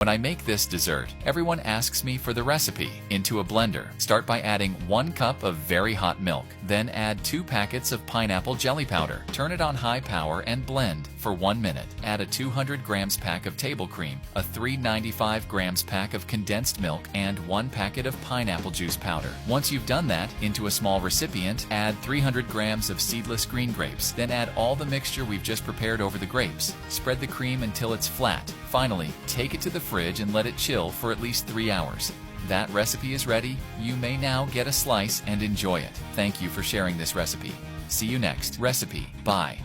When I make this dessert, everyone asks me for the recipe. Into a blender, start by adding 1 cup of very hot milk. Then add 2 packets of pineapple jelly powder. Turn it on high power and blend for 1 minute. Add a 200 grams pack of table cream, a 395 grams pack of condensed milk, and 1 packet of pineapple juice powder. Once you've done that, into a small recipient, add 300 grams of seedless green grapes. Then add all the mixture we've just prepared over the grapes. Spread the cream until it's flat. Finally, take it to the fridge and let it chill for at least 3 hours. That recipe is ready. You may now get a slice and enjoy it. Thank you for sharing this recipe. See you next recipe. Bye.